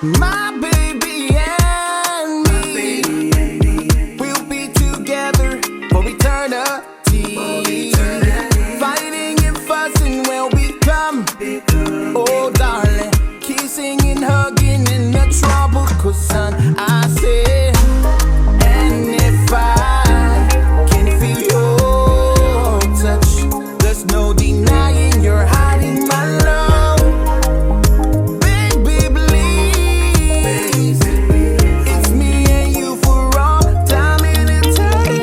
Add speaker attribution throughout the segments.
Speaker 1: My baby and me, we'll be together for eternity. Fighting and fussing when we come. Oh darling, kissing and hugging in the tropical sun. I said, and if I can feel your touch, there's no denying you're hiding my love. Baby, please, it's me and you for all time and eternity.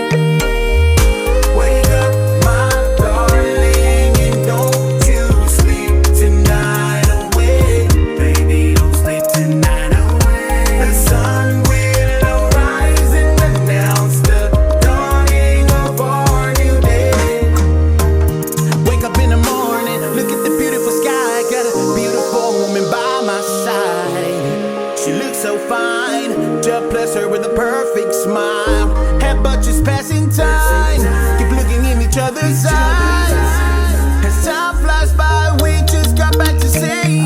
Speaker 1: Wake up, my darling, and don't you sleep tonight away. Baby, don't sleep tonight away. The sun will rise and announce the dawning of our new day. Wake up in the morning, look at the beautiful sky. Got a beautiful woman by my side. She looks so fine, just bless her with a perfect smile. Have but just passing time, keep looking in each other's eyes. As time flies by, we just got back to say